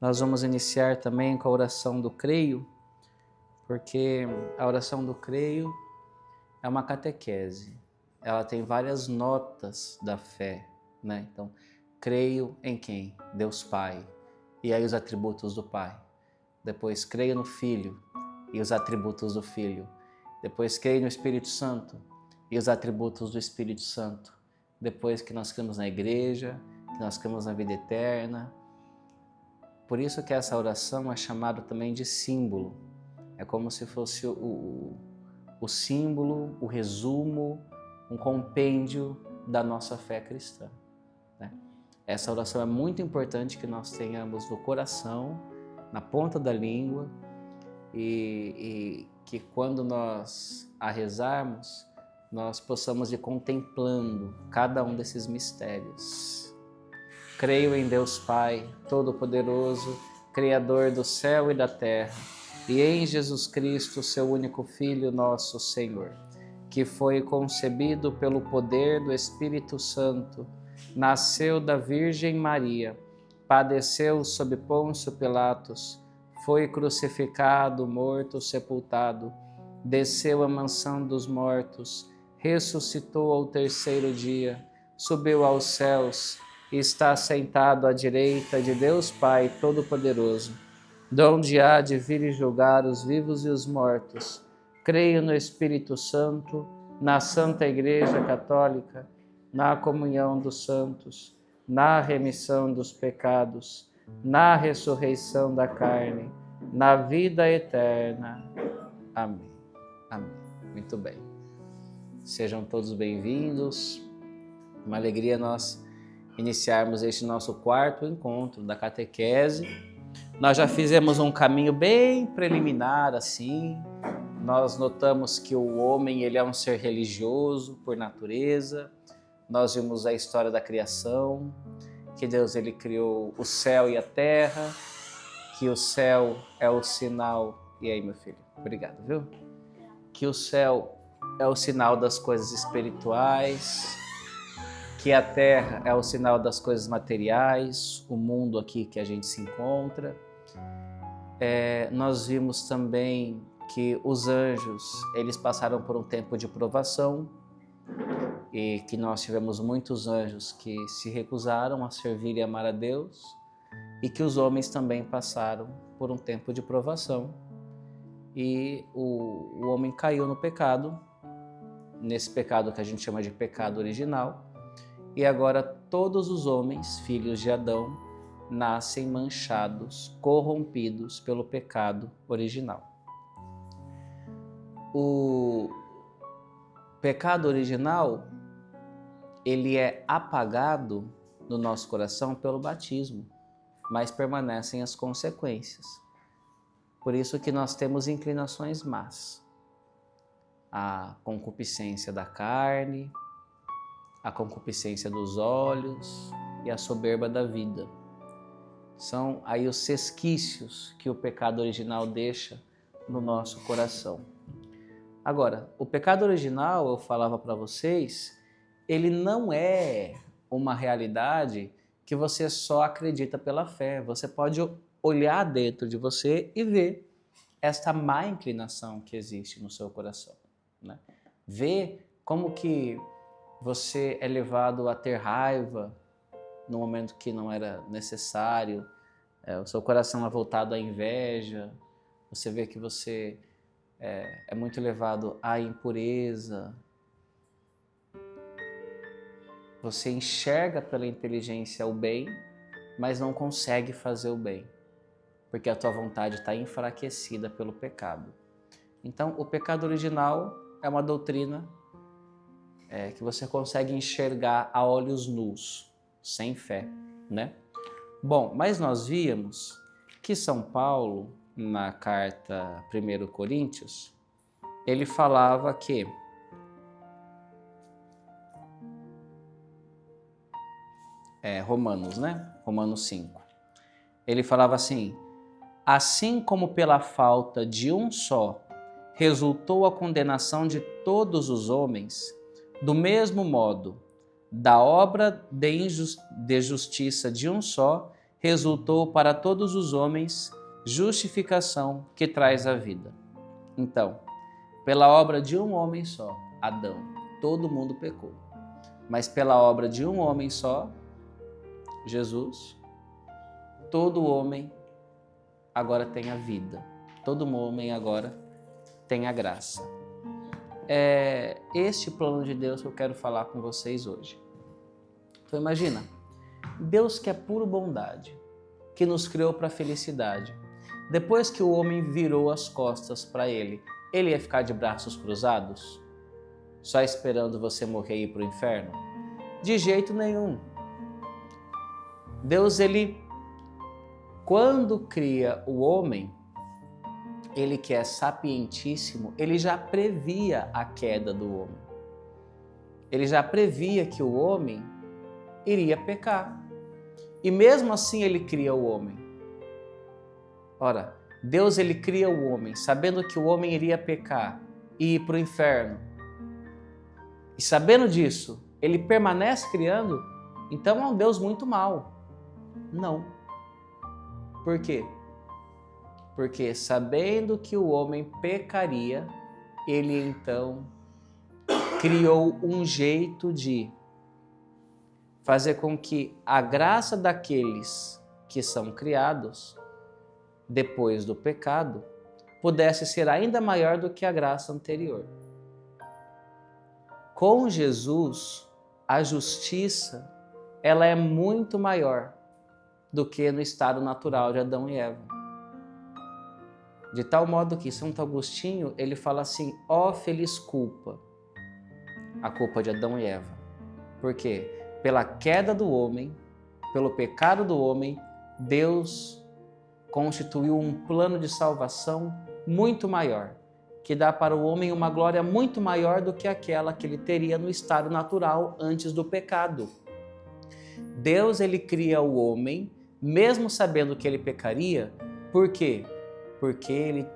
Nós vamos iniciar também com a oração do creio, porque a oração do creio é uma catequese. Ela tem várias notas da fé, né? Então, creio em quem? Deus Pai. E aí os atributos do Pai. Depois, creio no Filho e os atributos do Filho. Depois, creio no Espírito Santo e os atributos do Espírito Santo. Depois que nós cremos na igreja, que nós cremos na vida eterna. Por isso que essa oração é chamada também de símbolo. É como se fosse o símbolo, o resumo, um compêndio da nossa fé cristã, né? Essa oração é muito importante que nós tenhamos no coração, na ponta da língua, e que quando nós a rezarmos, nós possamos ir contemplando cada um desses mistérios. Creio em Deus Pai, Todo-Poderoso, Criador do céu e da terra, e em Jesus Cristo, seu único Filho, nosso Senhor, que foi concebido pelo poder do Espírito Santo, nasceu da Virgem Maria, padeceu sob Pôncio Pilatos, foi crucificado, morto, sepultado, desceu à mansão dos mortos, ressuscitou ao terceiro dia, subiu aos céus e está sentado à direita de Deus Pai Todo-Poderoso, donde há de vir e julgar os vivos e os mortos. Creio no Espírito Santo, na Santa Igreja Católica, na comunhão dos santos, na remissão dos pecados, na ressurreição da carne, na vida eterna. Amém. Amém. Muito bem. Sejam todos bem-vindos. Uma alegria nós iniciarmos este nosso quarto encontro da catequese. Nós já fizemos um caminho bem preliminar, assim. Nós notamos que o homem ele é um ser religioso por natureza. Nós vimos a história da criação, que Deus ele criou o céu e a terra, que o céu é o sinal... E aí, meu filho? Obrigado, viu? Que o céu é o sinal das coisas espirituais, que a terra é o sinal das coisas materiais, o mundo aqui que a gente se encontra. Nós vimos também que os anjos, eles passaram por um tempo de provação e que nós tivemos muitos anjos que se recusaram a servir e amar a Deus e que os homens também passaram por um tempo de provação e o homem caiu no pecado, nesse pecado que a gente chama de pecado original, e agora todos os homens, filhos de Adão, nascem manchados, corrompidos pelo pecado original. O pecado original, ele é apagado no nosso coração pelo batismo, mas permanecem as consequências. Por isso que nós temos inclinações más. A concupiscência da carne, a concupiscência dos olhos e a soberba da vida. São aí os resquícios que o pecado original deixa no nosso coração. Agora, o pecado original, eu falava para vocês, ele não é uma realidade que você só acredita pela fé. Você pode olhar dentro de você e ver esta má inclinação que existe no seu coração, né? Ver como que você é levado a ter raiva no momento que não era necessário, o seu coração é voltado à inveja, você vê que você é muito levado à impureza, você enxerga pela inteligência o bem, mas não consegue fazer o bem, porque a tua vontade está enfraquecida pelo pecado. Então, o pecado original é uma doutrina que você consegue enxergar a olhos nus, sem fé, né? Bom, mas nós víamos que São Paulo, na carta 1 Coríntios, ele falava que Romanos, né? Romanos 5. Ele falava assim: assim como pela falta de um só resultou a condenação de todos os homens, do mesmo modo, da obra de justiça de um só, resultou para todos os homens justificação que traz a vida. Então, pela obra de um homem só, Adão, todo mundo pecou. Mas pela obra de um homem só, Jesus, todo homem agora tem a vida. Todo homem agora tem a graça. É este plano de Deus que eu quero falar com vocês hoje. Então imagina, Deus que é pura bondade, que nos criou para a felicidade. Depois que o homem virou as costas para ele ia ficar de braços cruzados? Só esperando você morrer e ir para o inferno? De jeito nenhum. Deus, quando cria o homem, ele que é sapientíssimo, ele já previa a queda do homem. Ele já previa que o homem iria pecar. E mesmo assim ele cria o homem. Ora, Deus ele cria o homem, sabendo que o homem iria pecar e ir para o inferno. E sabendo disso, ele permanece criando, então é um Deus muito mau. Não. Por quê? Porque sabendo que o homem pecaria, ele então criou um jeito de fazer com que a graça daqueles que são criados depois do pecado pudesse ser ainda maior do que a graça anterior. Com Jesus, a justiça ela é muito maior do que no estado natural de Adão e Eva. De tal modo que Santo Agostinho, ele fala assim, ó feliz culpa, a culpa de Adão e Eva. Por quê? Pela queda do homem, pelo pecado do homem, Deus constituiu um plano de salvação muito maior, que dá para o homem uma glória muito maior do que aquela que ele teria no estado natural antes do pecado. Deus, ele cria o homem, mesmo sabendo que ele pecaria, por quê? Porque ele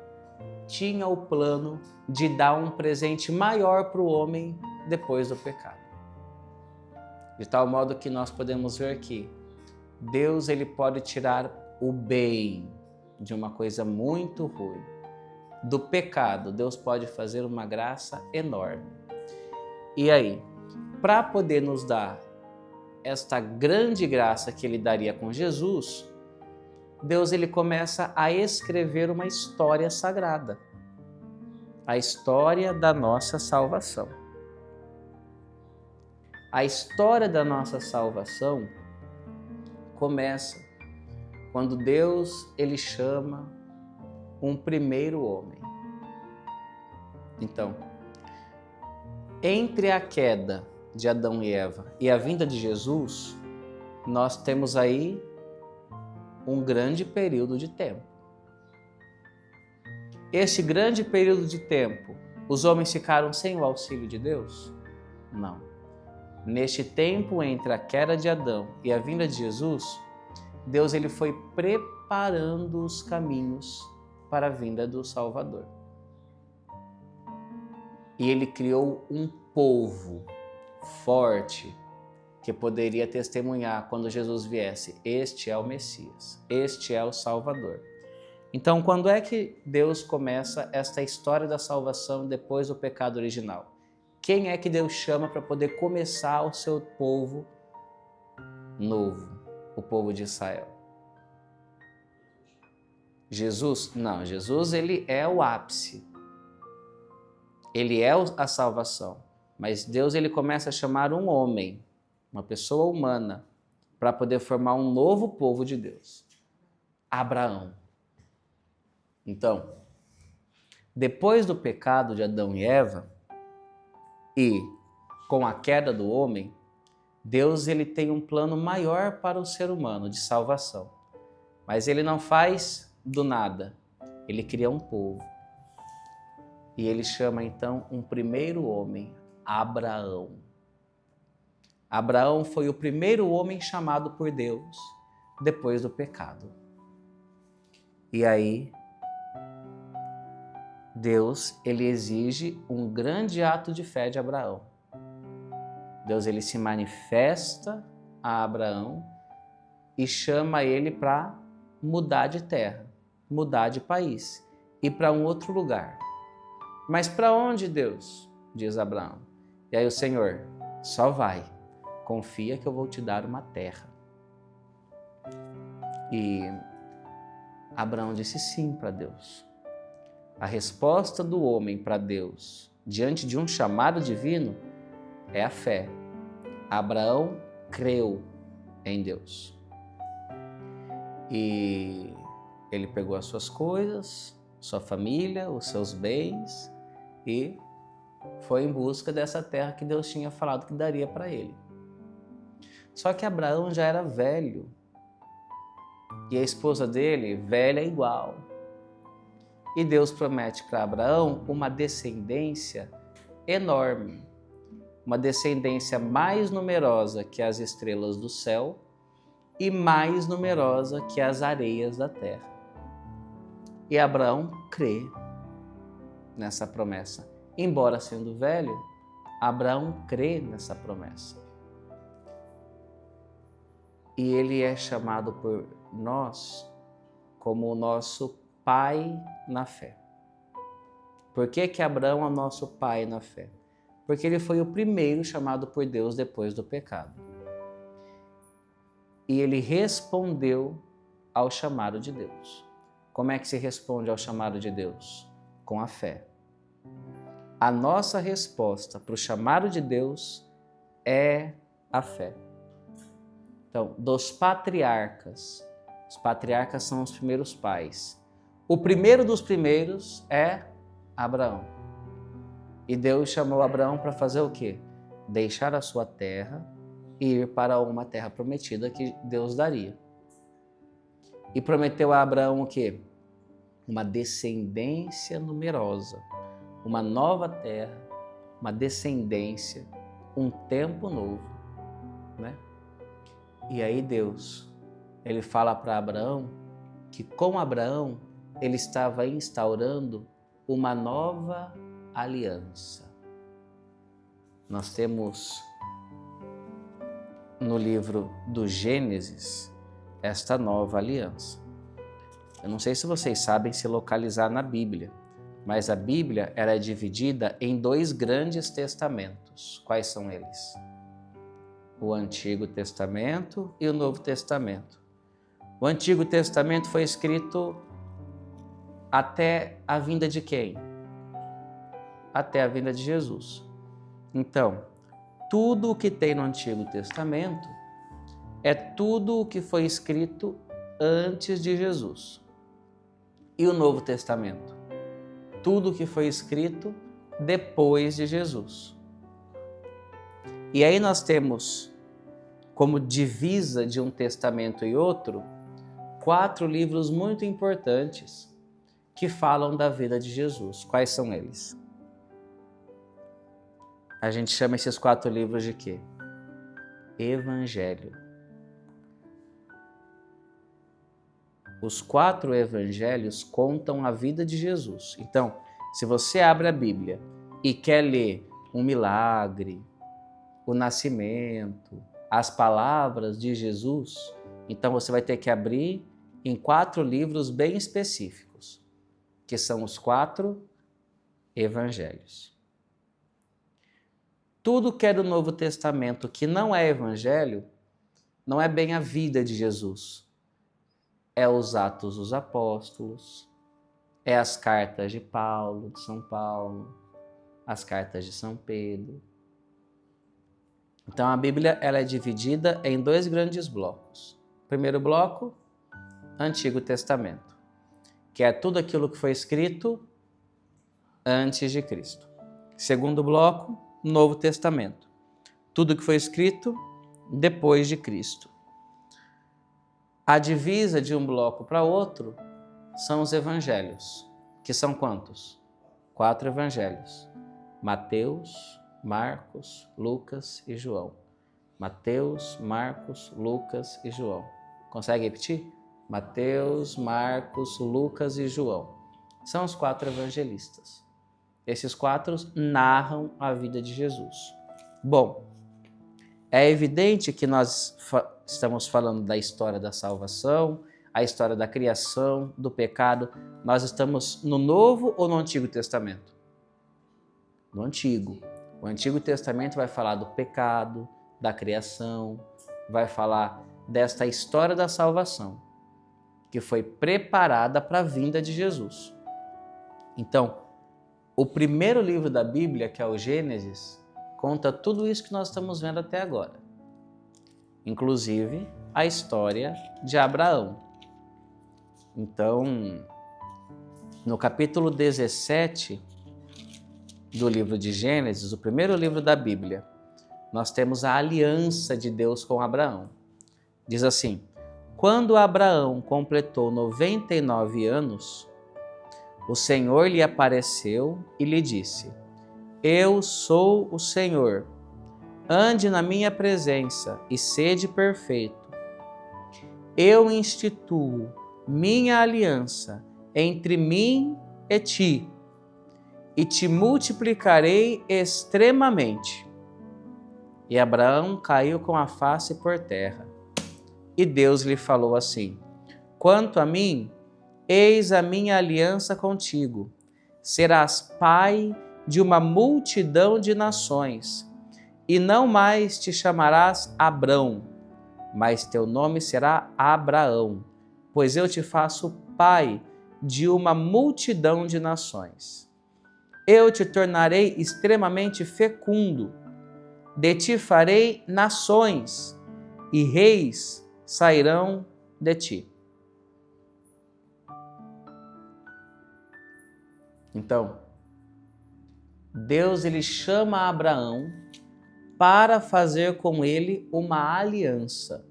tinha o plano de dar um presente maior para o homem depois do pecado. De tal modo que nós podemos ver que Deus ele pode tirar o bem de uma coisa muito ruim. Do pecado, Deus pode fazer uma graça enorme. E aí, para poder nos dar esta grande graça que ele daria com Jesus, Deus ele começa a escrever uma história sagrada. A história da nossa salvação. A história da nossa salvação começa quando Deus ele chama um primeiro homem. Então, entre a queda de Adão e Eva e a vinda de Jesus, nós temos aí um grande período de tempo. Este grande período de tempo, os homens ficaram sem o auxílio de Deus? Não. Neste tempo entre a queda de Adão e a vinda de Jesus, Deus ele foi preparando os caminhos para a vinda do Salvador. E ele criou um povo forte que poderia testemunhar quando Jesus viesse. Este é o Messias, este é o Salvador. Então, quando é que Deus começa esta história da salvação depois do pecado original? Quem é que Deus chama para poder começar o seu povo novo, o povo de Israel? Jesus? Não, Jesus ele é o ápice. Ele é a salvação. Mas Deus ele começa a chamar um homem, uma pessoa humana, para poder formar um novo povo de Deus. Abraão. Então, depois do pecado de Adão e Eva, e com a queda do homem, Deus ele tem um plano maior para o ser humano de salvação. Mas ele não faz do nada. Ele cria um povo. E ele chama então um primeiro homem, Abraão. Abraão foi o primeiro homem chamado por Deus depois do pecado. E aí, Deus, ele exige um grande ato de fé de Abraão. Deus, ele se manifesta a Abraão e chama ele para mudar de terra, mudar de país, ir para um outro lugar. Mas para onde, Deus? Diz Abraão. E aí o Senhor, só vai, confia que eu vou te dar uma terra. E Abraão disse sim para Deus. A resposta do homem para Deus, diante de um chamado divino, é a fé. Abraão creu em Deus. E ele pegou as suas coisas, sua família, os seus bens e foi em busca dessa terra que Deus tinha falado que daria para ele. Só que Abraão já era velho e a esposa dele, velha igual. E Deus promete para Abraão uma descendência enorme, uma descendência mais numerosa que as estrelas do céu e mais numerosa que as areias da terra. E Abraão crê nessa promessa. Embora sendo velho, Abraão crê nessa promessa. E ele é chamado por nós como o nosso pai na fé. Por que Abraão é o nosso pai na fé? Porque ele foi o primeiro chamado por Deus depois do pecado. E ele respondeu ao chamado de Deus. Como é que se responde ao chamado de Deus? Com a fé. A nossa resposta para o chamado de Deus é a fé. Então, dos patriarcas, os patriarcas são os primeiros pais. O primeiro dos primeiros é Abraão. E Deus chamou Abraão para fazer o quê? Deixar a sua terra e ir para uma terra prometida que Deus daria. E prometeu a Abraão o quê? Uma descendência numerosa, uma nova terra, uma descendência, um tempo novo, né? E aí Deus, ele fala para Abraão que com Abraão ele estava instaurando uma nova aliança. Nós temos no livro do Gênesis esta nova aliança. Eu não sei se vocês sabem se localizar na Bíblia, mas a Bíblia era dividida em 2 grandes testamentos. Quais são eles? O Antigo Testamento e o Novo Testamento. O Antigo Testamento foi escrito até a vinda de quem? Até a vinda de Jesus. Então, tudo o que tem no Antigo Testamento é tudo o que foi escrito antes de Jesus. E o Novo Testamento? Tudo o que foi escrito depois de Jesus. E aí nós temos, como divisa de um testamento e outro, 4 livros muito importantes que falam da vida de Jesus. Quais são eles? A gente chama esses 4 livros de quê? Evangelho. Os 4 evangelhos contam a vida de Jesus. Então, se você abre a Bíblia e quer ler um milagre, o nascimento, as palavras de Jesus, então você vai ter que abrir em 4 livros bem específicos, que são os 4 evangelhos. Tudo que é do Novo Testamento que não é evangelho, não é bem a vida de Jesus. É os Atos dos Apóstolos, é as cartas de Paulo, de São Paulo, as cartas de São Pedro. Então a Bíblia ela é dividida em 2 grandes blocos. Primeiro bloco, Antigo Testamento, que é tudo aquilo que foi escrito antes de Cristo. Segundo bloco, Novo Testamento, tudo que foi escrito depois de Cristo. A divisa de um bloco para outro são os evangelhos, que são quantos? 4 evangelhos: Mateus, Marcos, Lucas e João. Mateus, Marcos, Lucas e João. Consegue repetir? Mateus, Marcos, Lucas e João. São os 4 evangelistas. Esses 4 narram a vida de Jesus. Bom, é evidente que nós estamos falando da história da salvação, a história da criação, do pecado. Nós estamos no Novo ou no Antigo Testamento? No Antigo. O Antigo Testamento vai falar do pecado, da criação, vai falar desta história da salvação, que foi preparada para a vinda de Jesus. Então, o primeiro livro da Bíblia, que é o Gênesis, conta tudo isso que nós estamos vendo até agora. Inclusive, a história de Abraão. Então, no capítulo 17 do livro de Gênesis, o primeiro livro da Bíblia, nós temos a aliança de Deus com Abraão. Diz assim: quando Abraão completou 99 anos, o Senhor lhe apareceu e lhe disse: eu sou o Senhor, ande na minha presença e sede perfeito. Eu instituo minha aliança entre mim e ti, e te multiplicarei extremamente. E Abraão caiu com a face por terra. E Deus lhe falou assim: quanto a mim, eis a minha aliança contigo. Serás pai de uma multidão de nações, e não mais te chamarás Abrão, mas teu nome será Abraão, pois eu te faço pai de uma multidão de nações. Eu te tornarei extremamente fecundo, de ti farei nações, e reis sairão de ti. Então, Deus ele chama Abraão para fazer com ele uma aliança.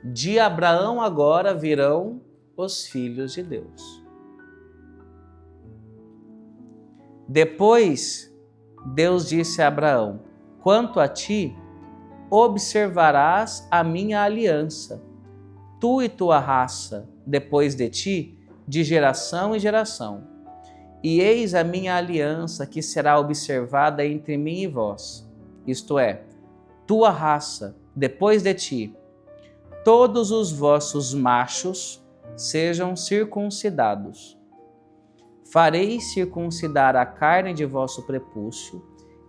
De Abraão agora virão os filhos de Deus. Depois, Deus disse a Abraão: quanto a ti, observarás a minha aliança, tu e tua raça, depois de ti, de geração em geração. E eis a minha aliança que será observada entre mim e vós, isto é, tua raça, depois de ti, todos os vossos machos sejam circuncidados. Farei circuncidar a carne de vosso prepúcio,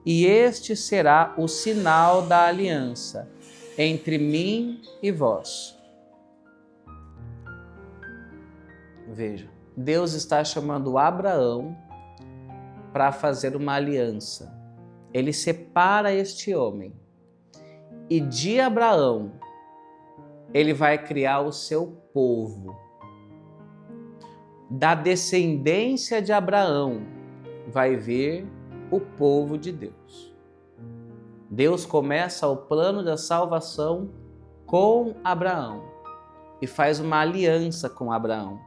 e este será o sinal da aliança entre mim e vós. Veja, Deus está chamando Abraão para fazer uma aliança. Ele separa este homem. E de Abraão, ele vai criar o seu povo. Da descendência de Abraão vai vir o povo de Deus. Deus começa o plano da salvação com Abraão e faz uma aliança com Abraão.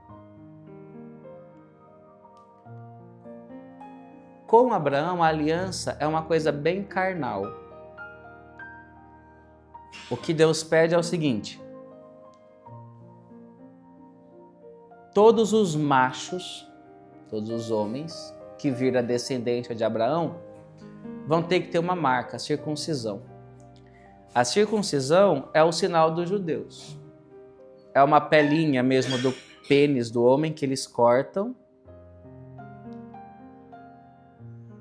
Com Abraão, a aliança é uma coisa bem carnal. O que Deus pede é o seguinte: todos os machos, todos os homens que viram a descendência de Abraão vão ter que ter uma marca, a circuncisão. A circuncisão é o sinal dos judeus. É uma pelinha mesmo do pênis do homem que eles cortam.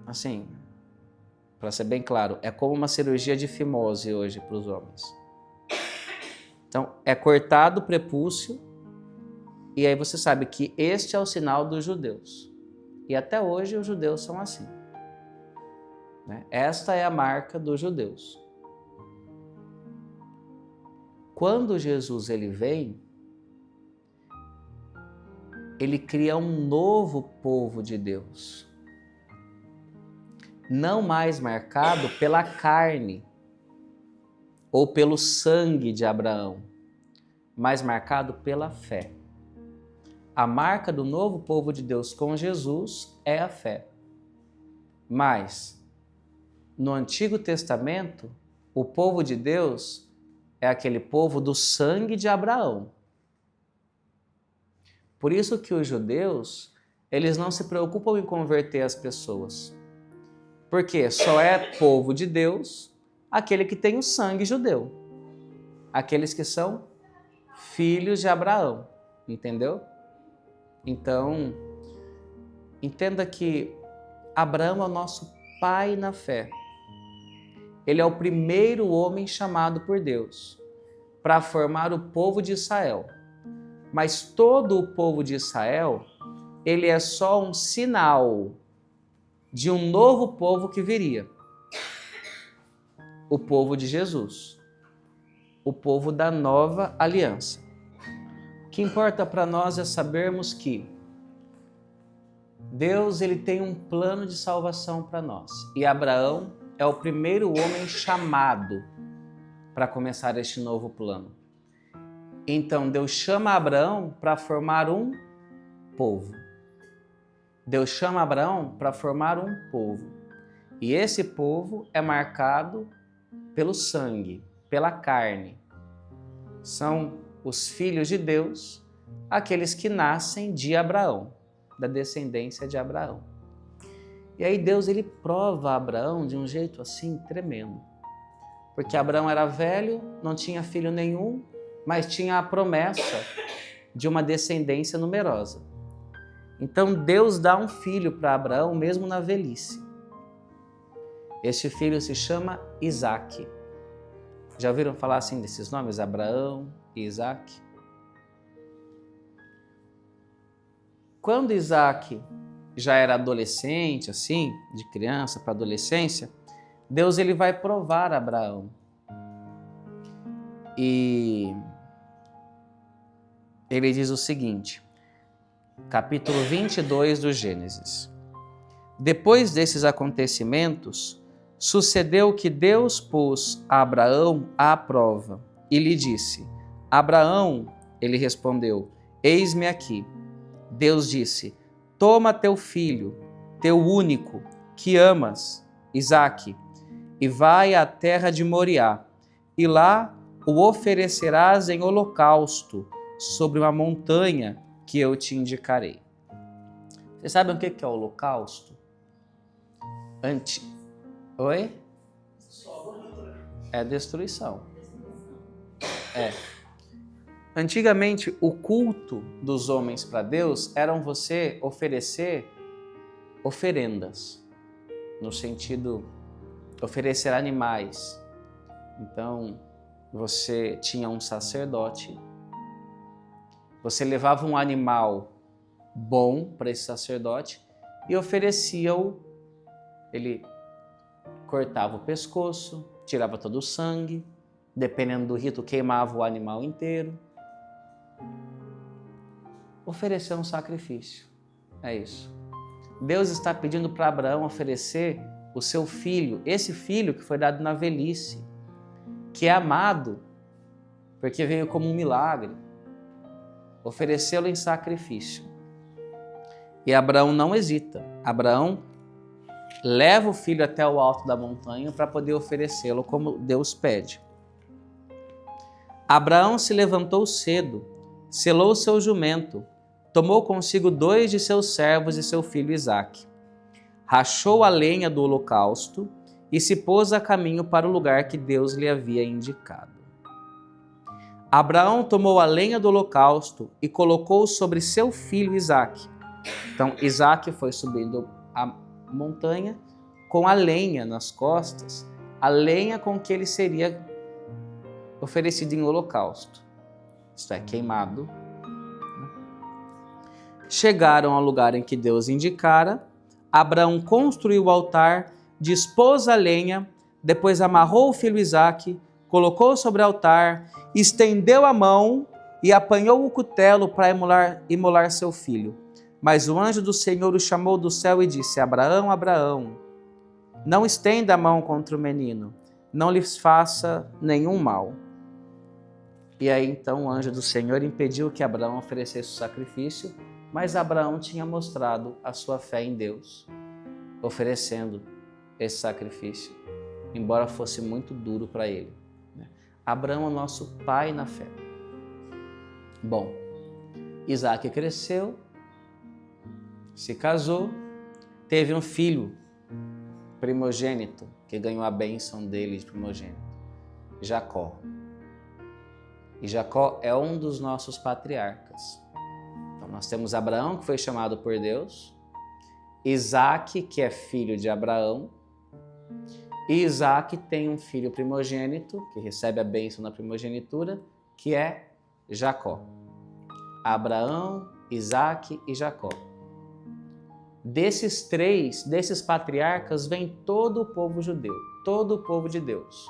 Assim, para ser bem claro, é como uma cirurgia de fimose hoje para os homens. Então, é cortado o prepúcio, e aí você sabe que este é o sinal dos judeus. E até hoje os judeus são assim. Esta é a marca dos judeus. Quando Jesus ele vem, ele cria um novo povo de Deus. Não mais marcado pela carne ou pelo sangue de Abraão, mas marcado pela fé. A marca do novo povo de Deus com Jesus é a fé. Mas, no Antigo Testamento, o povo de Deus é aquele povo do sangue de Abraão. Por isso que os judeus, eles não se preocupam em converter as pessoas. Porque só é povo de Deus aquele que tem o sangue judeu. Aqueles que são filhos de Abraão, entendeu? Então, entenda que Abraão é o nosso pai na fé. Ele é o primeiro homem chamado por Deus para formar o povo de Israel. Mas todo o povo de Israel, ele é só um sinal de um novo povo que viria. O povo de Jesus. O povo da nova aliança. O que importa para nós é sabermos que Deus, ele tem um plano de salvação para nós. E Abraão é o primeiro homem chamado para começar este novo plano. Então Deus chama Abraão para formar um povo. Deus chama Abraão para formar um povo. E esse povo é marcado pelo sangue, pela carne. São os filhos de Deus, aqueles que nascem de Abraão, da descendência de Abraão. E aí Deus, ele prova Abraão de um jeito assim tremendo. Porque Abraão era velho, não tinha filho nenhum, mas tinha a promessa de uma descendência numerosa. Então Deus dá um filho para Abraão mesmo na velhice. Este filho se chama Isaque. Já ouviram falar assim desses nomes? Abraão e Isaque? Quando Isaque já era adolescente, assim, de criança para adolescência, Deus, ele vai provar Abraão. E ele diz o seguinte, capítulo 22 do Gênesis. Depois desses acontecimentos, sucedeu que Deus pôs a Abraão à prova e lhe disse: Abraão, ele respondeu, eis-me aqui. Deus disse: toma teu filho, teu único, que amas, Isaque, e vai à terra de Moriá, e lá o oferecerás em holocausto sobre uma montanha que eu te indicarei. Vocês sabem o que é holocausto? Oi? É destruição. É. Antigamente, o culto dos homens para Deus era você oferecer oferendas, no sentido oferecer animais. Então, você tinha um sacerdote, você levava um animal bom para esse sacerdote e oferecia-o. Ele cortava o pescoço, tirava todo o sangue, dependendo do rito, queimava o animal inteiro. Oferecer um sacrifício. É isso. Deus está pedindo para Abraão oferecer o seu filho, esse filho que foi dado na velhice, que é amado, porque veio como um milagre, oferecê-lo em sacrifício. E Abraão não hesita. Abraão leva o filho até o alto da montanha para poder oferecê-lo como Deus pede. Abraão se levantou cedo, selou seu jumento, tomou consigo 2 de seus servos e seu filho Isaque. Rachou a lenha do holocausto e se pôs a caminho para o lugar que Deus lhe havia indicado. Abraão tomou a lenha do holocausto e colocou sobre seu filho Isaque. Então Isaque foi subindo a montanha com a lenha nas costas, a lenha com que ele seria oferecido em holocausto, isto é, queimado. Chegaram ao lugar em que Deus indicara. Abraão construiu o altar, dispôs a lenha, depois amarrou o filho Isaque, colocou sobre o altar, estendeu a mão e apanhou o cutelo para imolar seu filho. Mas o anjo do Senhor o chamou do céu e disse: Abraão, Abraão, não estenda a mão contra o menino, não lhes faça nenhum mal. E aí então o anjo do Senhor impediu que Abraão oferecesse o sacrifício, mas Abraão tinha mostrado a sua fé em Deus, oferecendo esse sacrifício, embora fosse muito duro para ele. Abraão é o nosso pai na fé. Bom, Isaque cresceu, se casou, teve um filho primogênito, que ganhou a bênção dele de primogênito, Jacó. E Jacó é um dos nossos patriarcas. Então nós temos Abraão, que foi chamado por Deus, Isaque, que é filho de Abraão, e Isaque tem um filho primogênito, que recebe a bênção na primogenitura, que é Jacó. Abraão, Isaque e Jacó. Desses patriarcas, vem todo o povo judeu, todo o povo de Deus.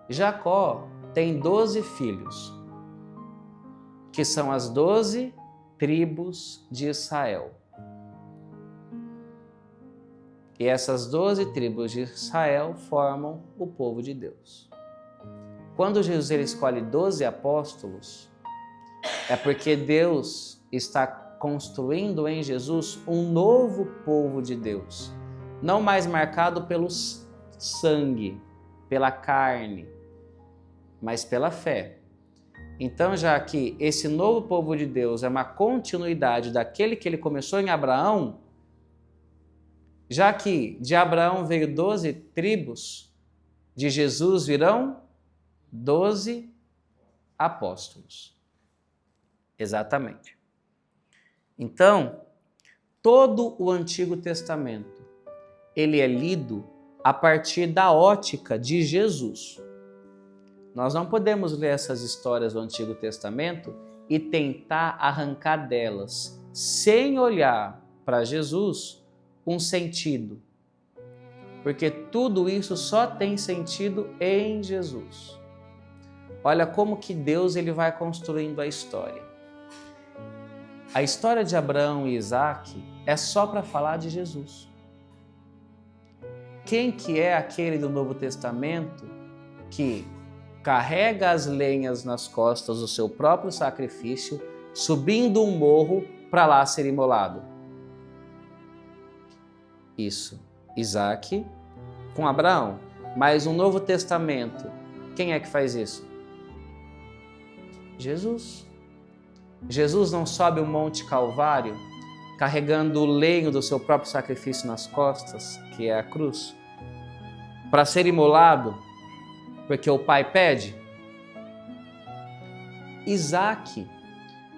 Jacó tem 12 filhos, que são as 12 tribos de Israel. E essas 12 tribos de Israel formam o povo de Deus. Quando Jesus ele escolhe 12 apóstolos, é porque Deus está construindo em Jesus um novo povo de Deus, não mais marcado pelo sangue, pela carne, mas pela fé. Então, já que esse novo povo de Deus é uma continuidade daquele que ele começou em Abraão, já que de Abraão veio 12 tribos, de Jesus virão 12 apóstolos. Exatamente. Então, todo o Antigo Testamento, ele é lido a partir da ótica de Jesus. Nós não podemos ler essas histórias do Antigo Testamento e tentar arrancar delas, sem olhar para Jesus, um sentido. Porque tudo isso só tem sentido em Jesus. Olha como que Deus ele vai construindo a história. A história de Abraão e Isaque é só para falar de Jesus. Quem que é aquele do Novo Testamento que carrega as lenhas nas costas do seu próprio sacrifício, subindo um morro para lá ser imolado? Isso, Isaque com Abraão. Mas no Novo Testamento, quem é que faz isso? Jesus. Jesus não sobe o Monte Calvário carregando o lenho do seu próprio sacrifício nas costas, que é a cruz, para ser imolado, porque o Pai pede? Isaque,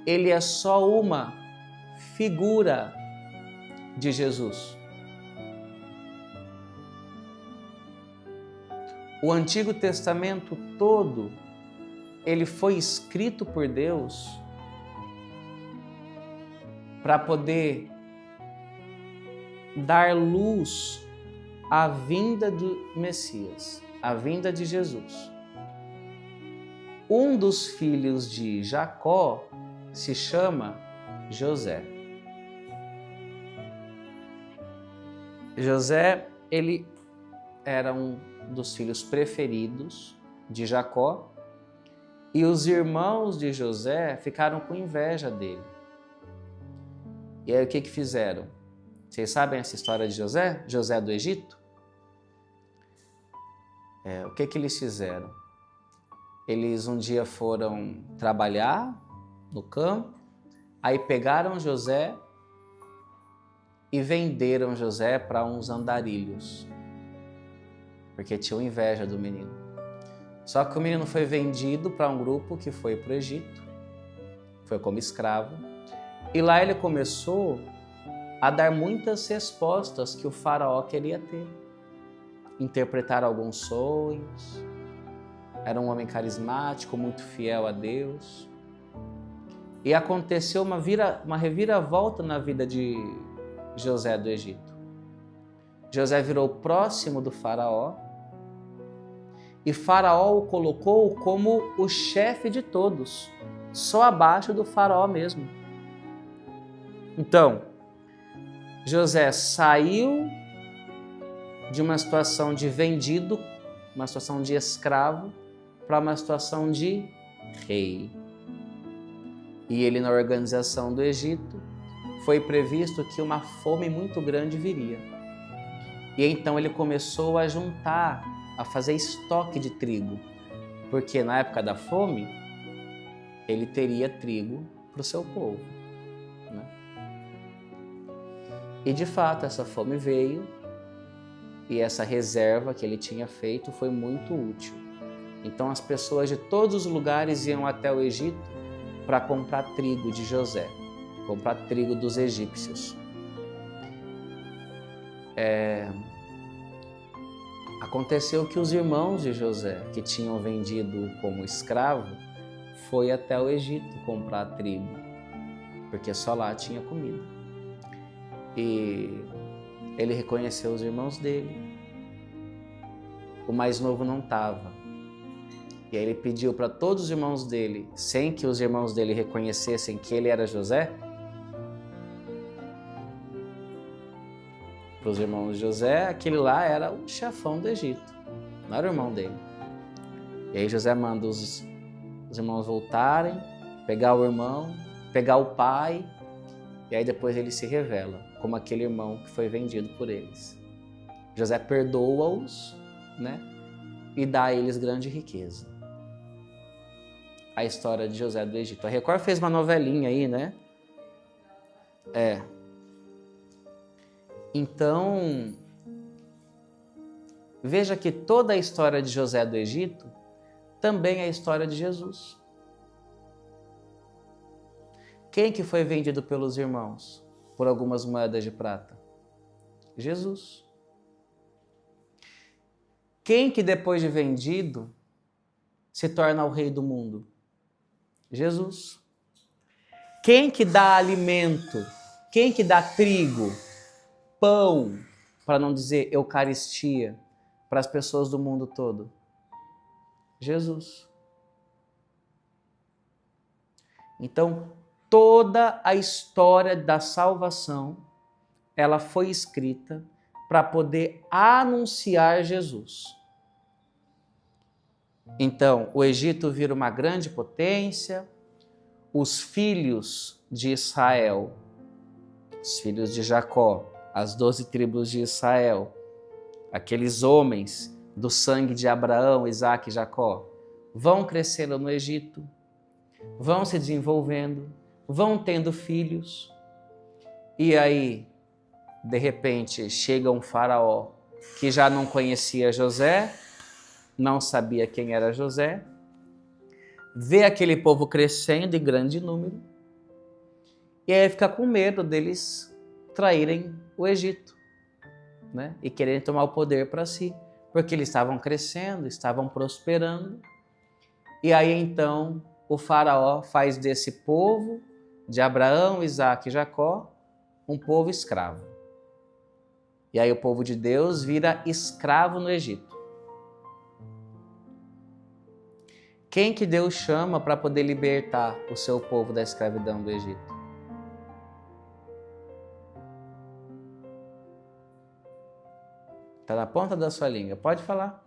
ele é só uma figura de Jesus. O Antigo Testamento todo, ele foi escrito por Deus para poder dar luz à vinda do Messias, à vinda de Jesus. Um dos filhos de Jacó se chama José. José, ele era um dos filhos preferidos de Jacó, e os irmãos de José ficaram com inveja dele. E aí o que fizeram? Vocês sabem essa história de José? José do Egito? O que eles fizeram? Eles um dia foram trabalhar no campo, aí pegaram José e venderam José para uns andarilhos, porque tinham inveja do menino. Só que o menino foi vendido para um grupo que foi para o Egito, foi como escravo, e lá ele começou a dar muitas respostas que o faraó queria ter. Interpretar alguns sonhos, era um homem carismático, muito fiel a Deus. E aconteceu uma reviravolta na vida de José do Egito. José virou próximo do faraó, e faraó o colocou como o chefe de todos, só abaixo do faraó mesmo. Então, José saiu de uma situação de vendido, uma situação de escravo, para uma situação de rei. E ele, na organização do Egito, foi previsto que uma fome muito grande viria. E então ele começou a juntar, a fazer estoque de trigo, porque na época da fome, ele teria trigo para o seu povo, né? E de fato essa fome veio, e essa reserva que ele tinha feito foi muito útil. Então as pessoas de todos os lugares iam até o Egito para comprar trigo de José, comprar trigo dos egípcios. Aconteceu que os irmãos de José, que tinham vendido como escravo, foi até o Egito comprar trigo, porque só lá tinha comida. E ele reconheceu os irmãos dele. O mais novo não estava. E aí ele pediu para todos os irmãos dele, sem que os irmãos dele reconhecessem que ele era José, para os irmãos de José, aquele lá era o chefão do Egito, não era o irmão dele. E aí José manda os irmãos voltarem, pegar o irmão, pegar o pai, e aí depois ele se revela como aquele irmão que foi vendido por eles. José perdoa-os, né? E dá a eles grande riqueza. A história de José do Egito. A Record fez uma novelinha aí, né? Então, veja que toda a história de José do Egito também é a história de Jesus. Quem que foi vendido pelos irmãos por algumas moedas de prata? Jesus. Quem que depois de vendido se torna o rei do mundo? Jesus. Quem que dá alimento? Quem que dá trigo, pão, para não dizer eucaristia, para as pessoas do mundo todo? Jesus. Então, toda a história da salvação, ela foi escrita para poder anunciar Jesus. Então, o Egito vira uma grande potência, os filhos de Israel, os filhos de Jacó, as 12 tribos de Israel, aqueles homens do sangue de Abraão, Isaque e Jacó, vão crescendo no Egito, vão se desenvolvendo, vão tendo filhos, e aí, de repente, chega um faraó que já não conhecia José, não sabia quem era José, vê aquele povo crescendo em grande número, e aí fica com medo deles traírem o Egito, né? E quererem tomar o poder para si, porque eles estavam crescendo, estavam prosperando, e aí então o faraó faz desse povo, de Abraão, Isaque e Jacó, um povo escravo. E aí o povo de Deus vira escravo no Egito. Quem que Deus chama para poder libertar o seu povo da escravidão do Egito? Está na ponta da sua língua. Pode falar.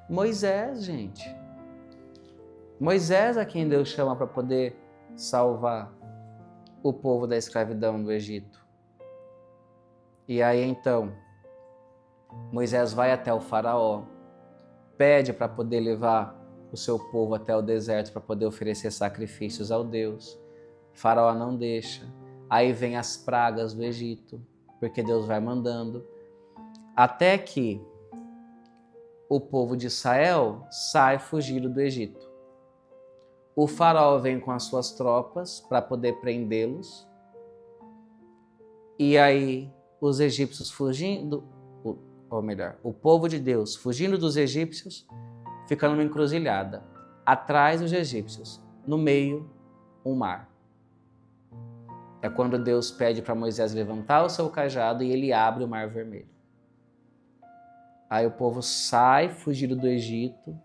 Moisés, gente. Moisés é quem Deus chama para poder salvar o povo da escravidão do Egito. E aí então, Moisés vai até o faraó, pede para poder levar o seu povo até o deserto para poder oferecer sacrifícios ao Deus. O faraó não deixa. Aí vem as pragas do Egito, porque Deus vai mandando, até que o povo de Israel sai fugindo do Egito. O faraó vem com as suas tropas para poder prendê-los, e aí os egípcios fugindo, ou melhor, o povo de Deus fugindo dos egípcios, fica numa encruzilhada, atrás dos egípcios, no meio, um mar. É quando Deus pede para Moisés levantar o seu cajado e ele abre o Mar Vermelho. Aí o povo sai fugindo do Egito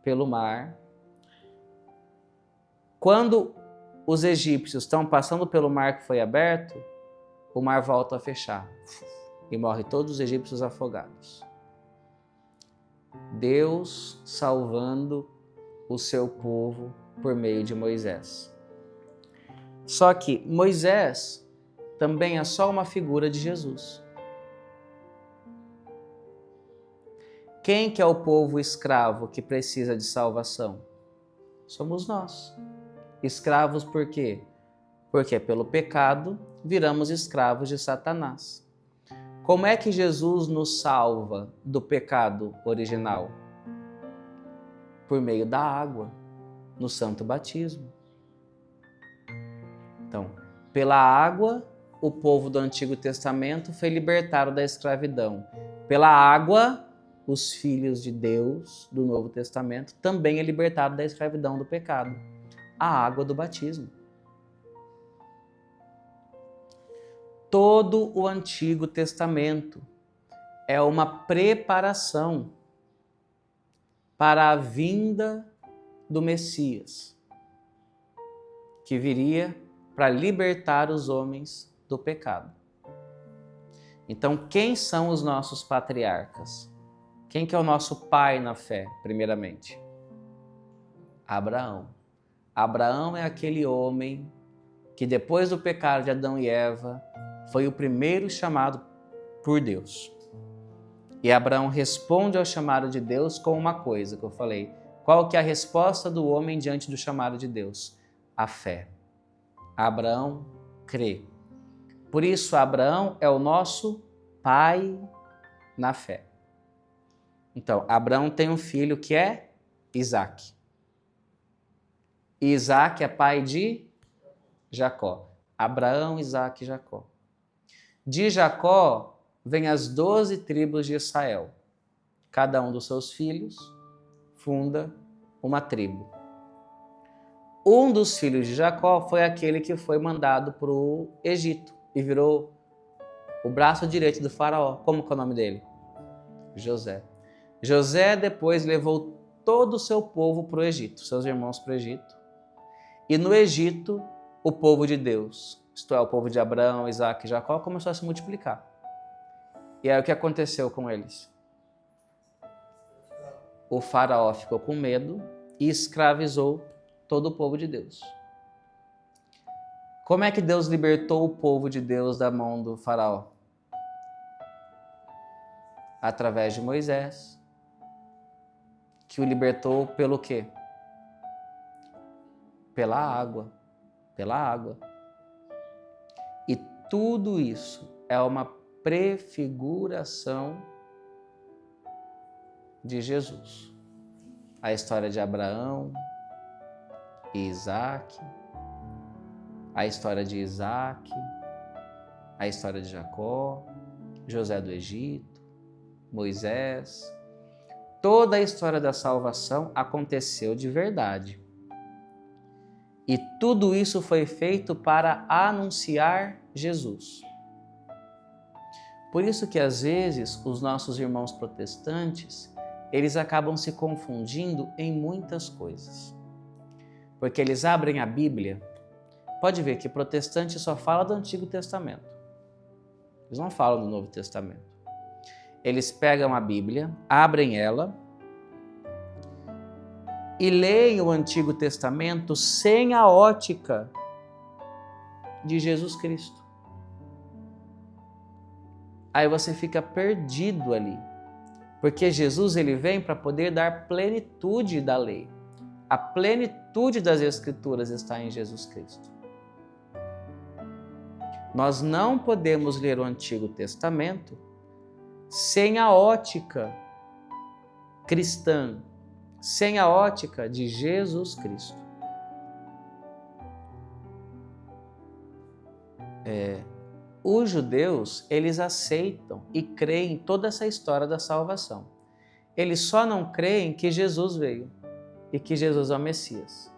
pelo mar. Quando os egípcios estão passando pelo mar que foi aberto, o mar volta a fechar e morre todos os egípcios afogados. Deus salvando o seu povo por meio de Moisés. Só que Moisés também é só uma figura de Jesus. Quem que é o povo escravo que precisa de salvação? Somos nós. Escravos por quê? Porque pelo pecado viramos escravos de Satanás. Como é que Jesus nos salva do pecado original? Por meio da água, no santo batismo. Então, pela água, o povo do Antigo Testamento foi libertado da escravidão. Pela água, os filhos de Deus do Novo Testamento também é libertado da escravidão do pecado. A água do batismo. Todo o Antigo Testamento é uma preparação para a vinda do Messias, que viria para libertar os homens do pecado. Então, quem são os nossos patriarcas? Quem que é o nosso pai na fé, primeiramente? Abraão. Abraão é aquele homem que depois do pecado de Adão e Eva foi o primeiro chamado por Deus. E Abraão responde ao chamado de Deus com uma coisa que eu falei. Qual que é a resposta do homem diante do chamado de Deus? A fé. Abraão crê. Por isso, Abraão é o nosso pai na fé. Então, Abraão tem um filho que é Isaque. E Isaque é pai de Jacó. Abraão, Isaque e Jacó. De Jacó vem as 12 tribos de Israel. Cada um dos seus filhos funda uma tribo. Um dos filhos de Jacó foi aquele que foi mandado para o Egito e virou o braço direito do faraó. Como que é o nome dele? José. José depois levou todo o seu povo para o Egito, seus irmãos para o Egito. E no Egito, o povo de Deus, isto é, o povo de Abraão, Isaque e Jacó, começou a se multiplicar. E aí o que aconteceu com eles? O faraó ficou com medo e escravizou todo o povo de Deus. Como é que Deus libertou o povo de Deus da mão do faraó? Através de Moisés, que o libertou pelo quê? Pela água. Pela água. E tudo isso é uma prefiguração de Jesus. A história de Abraão e Isaque, a história de Isaque, a história de Jacó, José do Egito, Moisés. Toda a história da salvação aconteceu de verdade. E tudo isso foi feito para anunciar Jesus. Por isso que às vezes os nossos irmãos protestantes, eles acabam se confundindo em muitas coisas. Porque eles abrem a Bíblia, pode ver que protestante só fala do Antigo Testamento. Eles não falam do Novo Testamento. Eles pegam a Bíblia, abrem ela e leem o Antigo Testamento sem a ótica de Jesus Cristo. Aí você fica perdido ali, porque Jesus ele vem para poder dar plenitude da lei. A plenitude das Escrituras está em Jesus Cristo. Nós não podemos ler o Antigo Testamento sem a ótica cristã, sem a ótica de Jesus Cristo. Os judeus, eles aceitam e creem em toda essa história da salvação. Eles só não creem que Jesus veio e que Jesus é o Messias.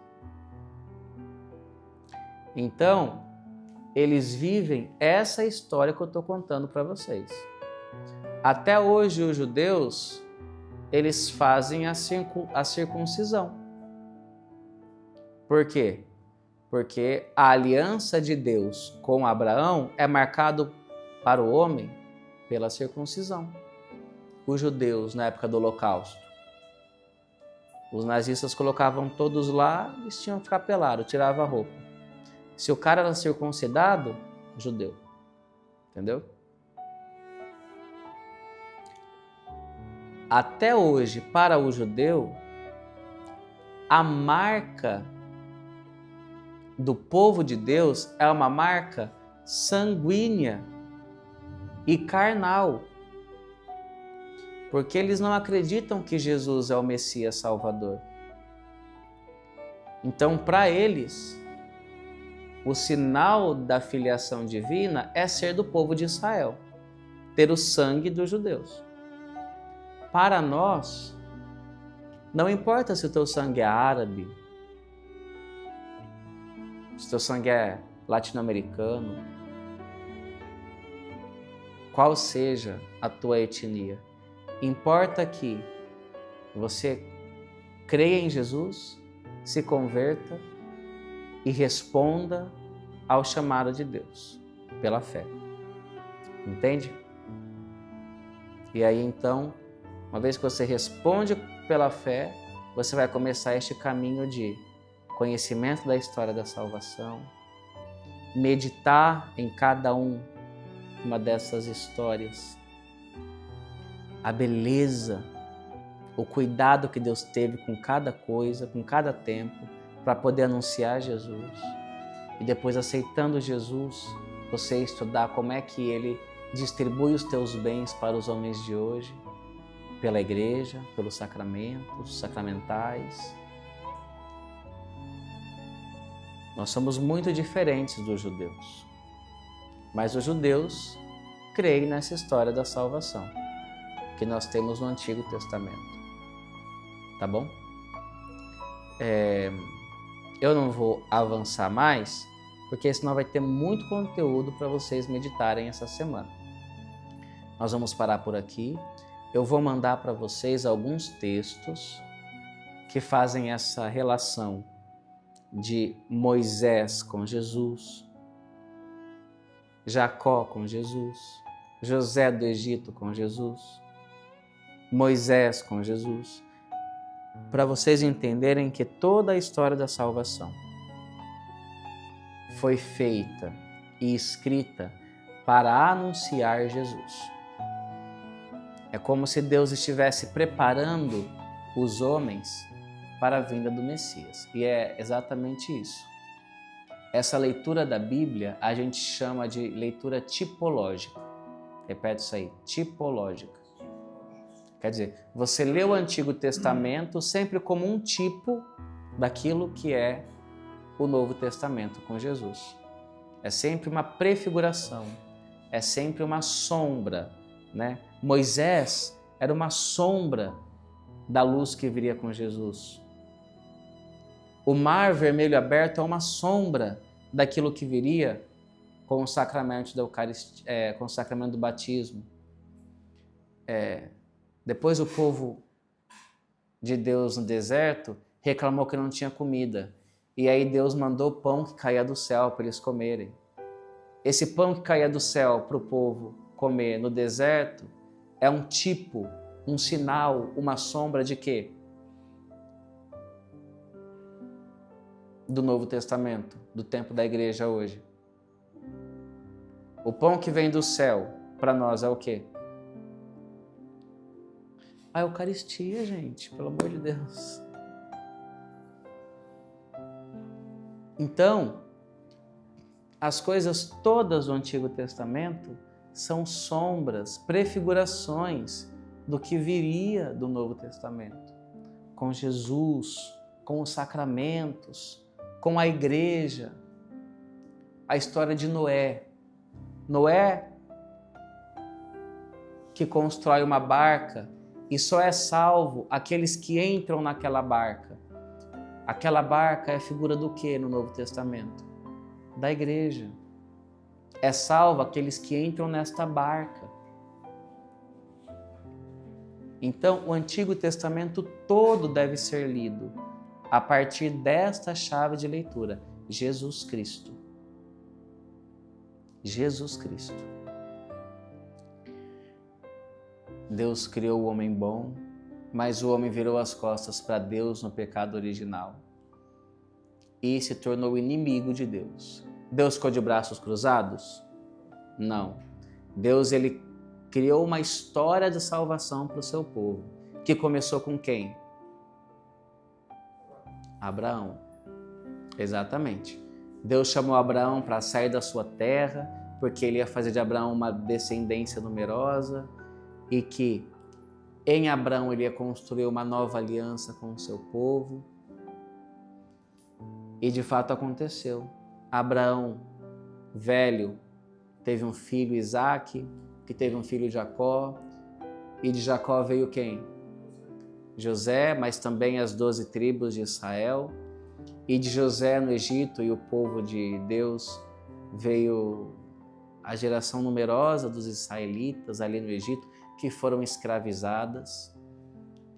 Então, eles vivem essa história que eu estou contando para vocês. Até hoje, os judeus, eles fazem a circuncisão. Por quê? Porque a aliança de Deus com Abraão é marcado para o homem pela circuncisão. Os judeus, na época do Holocausto, os nazistas colocavam todos lá, eles tinham que ficar pelados, tiravam a roupa. Se o cara era circuncidado, judeu. Entendeu? Até hoje, para o judeu, a marca do povo de Deus é uma marca sanguínea e carnal, porque eles não acreditam que Jesus é o Messias Salvador. Então, para eles, o sinal da filiação divina é ser do povo de Israel, ter o sangue dos judeus. Para nós, não importa se o teu sangue é árabe, se o teu sangue é latino-americano, qual seja a tua etnia, importa que você creia em Jesus, se converta e responda ao chamado de Deus pela fé. Entende? E aí então, uma vez que você responde pela fé, você vai começar este caminho de conhecimento da história da salvação, meditar em cada uma dessas histórias, a beleza, o cuidado que Deus teve com cada coisa, com cada tempo, para poder anunciar Jesus. E depois, aceitando Jesus, você estudar como é que Ele distribui os teus bens para os homens de hoje, pela igreja, pelos sacramentos, sacramentais. Nós somos muito diferentes dos judeus, mas os judeus creem nessa história da salvação que nós temos no Antigo Testamento. Tá bom? Eu não vou avançar mais, porque senão vai ter muito conteúdo para vocês meditarem essa semana. Nós vamos parar por aqui. Eu vou mandar para vocês alguns textos que fazem essa relação de Moisés com Jesus, Jacó com Jesus, José do Egito com Jesus, Moisés com Jesus, para vocês entenderem que toda a história da salvação foi feita e escrita para anunciar Jesus. É como se Deus estivesse preparando os homens para a vinda do Messias. E é exatamente isso. Essa leitura da Bíblia a gente chama de leitura tipológica. Repete isso aí, tipológica. Quer dizer, você lê o Antigo Testamento sempre como um tipo daquilo que é o Novo Testamento com Jesus. É sempre uma prefiguração, é sempre uma sombra, né? Moisés era uma sombra da luz que viria com Jesus. O mar vermelho aberto é uma sombra daquilo que viria com o sacramento da Eucaristia, com o sacramento do batismo. Depois o povo de Deus no deserto reclamou que não tinha comida. E aí Deus mandou pão que caía do céu para eles comerem. Esse pão que caía do céu para o povo comer no deserto é um tipo, um sinal, uma sombra de quê? Do Novo Testamento, do tempo da igreja hoje. O pão que vem do céu para nós é o quê? A Eucaristia, gente, pelo amor de Deus. Então, as coisas todas do Antigo Testamento são sombras, prefigurações do que viria do Novo Testamento, com Jesus, com os sacramentos, com a igreja, a história de Noé. Noé que constrói uma barca e só é salvo aqueles que entram naquela barca. Aquela barca é figura do que no Novo Testamento? Da igreja. É salvo aqueles que entram nesta barca. Então, o Antigo Testamento todo deve ser lido a partir desta chave de leitura, Jesus Cristo. Jesus Cristo. Deus criou o homem bom, mas o homem virou as costas para Deus no pecado original e se tornou inimigo de Deus. Deus ficou de braços cruzados? Não. Deus, ele criou uma história de salvação para o seu povo, que começou com quem? Abraão. Exatamente. Deus chamou Abraão para sair da sua terra, porque ele ia fazer de Abraão uma descendência numerosa e que em Abraão ele ia construir uma nova aliança com o seu povo. E de fato aconteceu. Abraão, velho, teve um filho, Isaque, que teve um filho, Jacó, e de Jacó veio quem? José, mas também as 12 tribos de Israel, e de José no Egito e o povo de Deus veio a geração numerosa dos israelitas ali no Egito, que foram escravizadas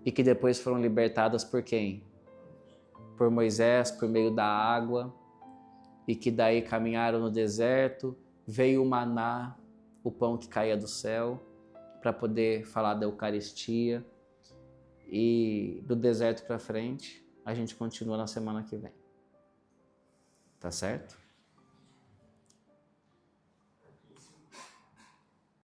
e que depois foram libertadas por quem? Por Moisés, por meio da água, e que daí caminharam no deserto, veio o maná, o pão que caía do céu, para poder falar da Eucaristia. E do deserto para frente, a gente continua na semana que vem. Tá certo?